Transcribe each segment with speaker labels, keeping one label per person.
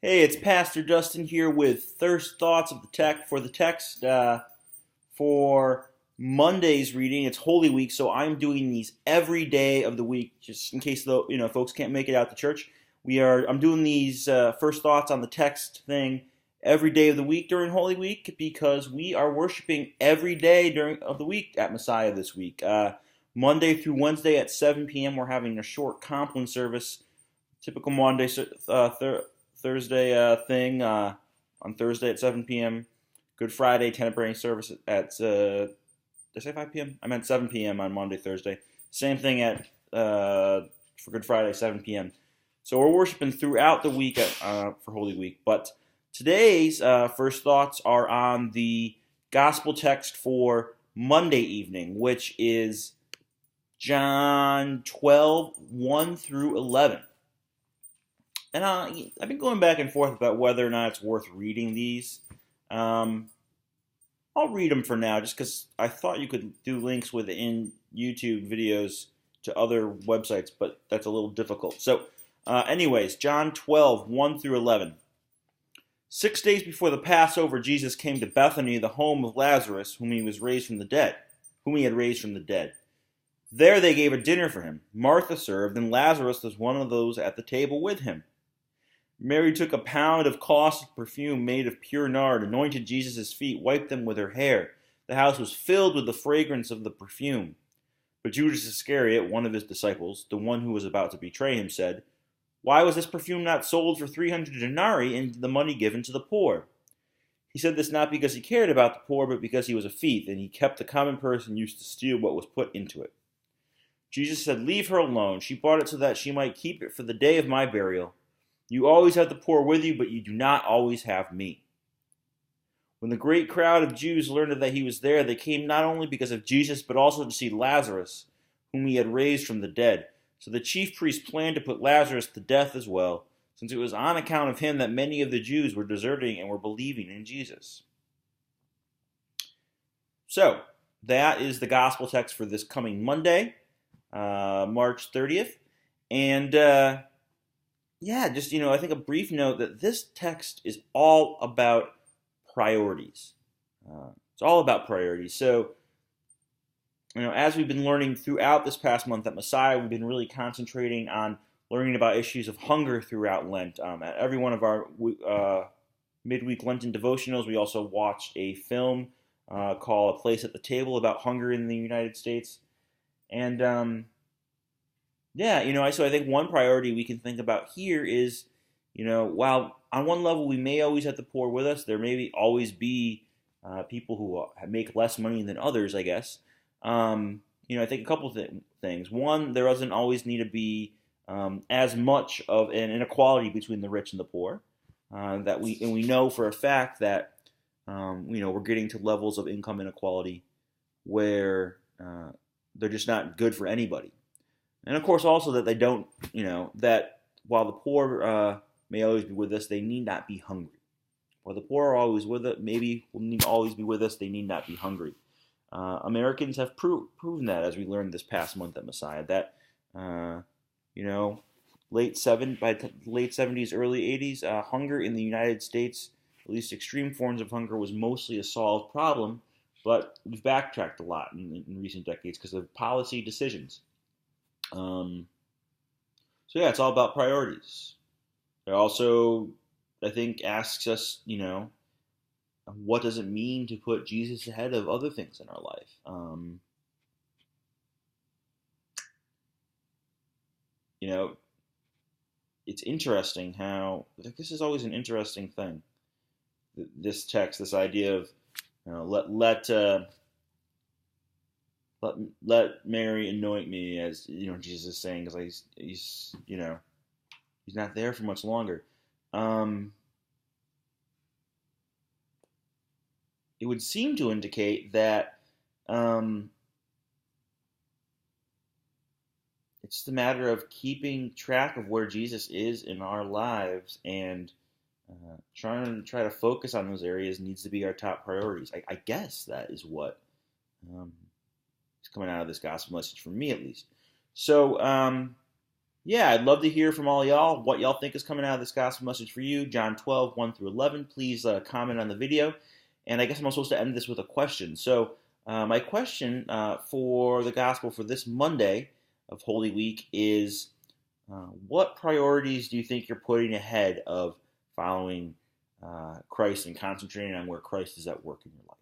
Speaker 1: Hey, it's Pastor Dustin here with Thirst Thoughts of the Text for the text for Monday's reading. It's Holy Week, so I'm doing these every day of the week, just in case folks can't make it out to church. I'm doing these first thoughts on the text thing every day of the week during Holy Week because we are worshiping every day of the week at Messiah this week. Monday through Wednesday at 7 p.m. we're having a short Compline service. Typical Monday Thursday thing on Thursday at 7 p.m. Good Friday temporary service at did I say 5 p.m.? I meant 7 p.m. on Monday, Thursday. Same thing at for Good Friday, 7 p.m. So we're worshiping throughout the week for Holy Week. But today's first thoughts are on the gospel text for Monday evening, which is John 12, 1 through 11. And I've been going back and forth about whether or not it's worth reading these. I'll read them for now just because I thought you could do links within YouTube videos to other websites, but that's a little difficult. So anyways, John 12, 1 through 11. 6 days before the Passover, Jesus came to Bethany, the home of Lazarus, whom he had raised from the dead. There they gave a dinner for him. Martha served, and Lazarus was one of those at the table with him. Mary took a pound of costly perfume made of pure nard, anointed Jesus' feet, wiped them with her hair. The house was filled with the fragrance of the perfume. But Judas Iscariot, one of his disciples, the one who was about to betray him, said, "Why was this perfume not sold for 300 denarii and the money given to the poor?" He said this not because he cared about the poor, but because he was a thief, and he kept the common purse and used to steal what was put into it. Jesus said, "Leave her alone. She bought it so that she might keep it for the day of my burial. You always have the poor with you, but you do not always have me." When the great crowd of Jews learned that he was there, they came not only because of Jesus, but also to see Lazarus, whom he had raised from the dead. So the chief priests planned to put Lazarus to death as well, since it was on account of him that many of the Jews were deserting and were believing in Jesus. So, that is the gospel text for this coming Monday, March 30th. And I think a brief note that this text is all about priorities. It's all about priorities. So, as we've been learning throughout this past month at Messiah, we've been really concentrating on learning about issues of hunger throughout Lent. At every one of our midweek Lenten devotionals, we also watched a film called A Place at the Table about hunger in the United States. And so I think one priority we can think about here is, while on one level we may always have the poor with us, there may always be people who make less money than others, I guess. I think a couple of things. One, there doesn't always need to be as much of an inequality between the rich and the poor. We know for a fact that we're getting to levels of income inequality where they're just not good for anybody. And of course, also that they don't, that while the poor may always be with us, they need not be hungry. While the poor are always with us, maybe will need always be with us, they need not be hungry. Americans have proven that, as we learned this past month at Messiah, that late 70s, early 80s, hunger in the United States, at least extreme forms of hunger, was mostly a solved problem, but we've backtracked a lot in recent decades because of policy decisions. It's all about priorities. It also, I think, asks us, what does it mean to put Jesus ahead of other things in our life? It's interesting how, this is always an interesting thing. This text, this idea of, let Mary anoint me, as Jesus is saying, because he's not there for much longer. It would seem to indicate that it's the matter of keeping track of where Jesus is in our lives and trying to focus on those areas needs to be our top priorities. I guess that is what is coming out of this gospel message, for me at least. So Yeah, I'd love to hear from all y'all what y'all think is coming out of this gospel message for you. John 12, 1 through 11. Please comment on the video. And I guess I'm supposed to end this with a question. So, my question for the gospel for this Monday of Holy Week is what priorities do you think you're putting ahead of following Christ and concentrating on where Christ is at work in your life?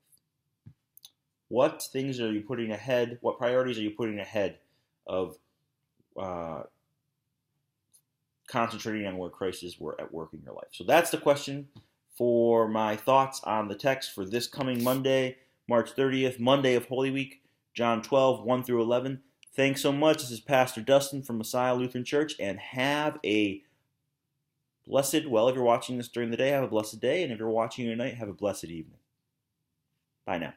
Speaker 1: What things are you putting ahead? What priorities are you putting ahead of uh, concentrating on where Christ is at work in your life? So that's the question for my thoughts on the text for this coming Monday, March 30th, Monday of Holy Week, John 12, 1 through 11. Thanks so much. This is Pastor Dustin from Messiah Lutheran Church, and have a blessed, well, if you're watching this during the day, have a blessed day, and if you're watching it at night, have a blessed evening. Bye now.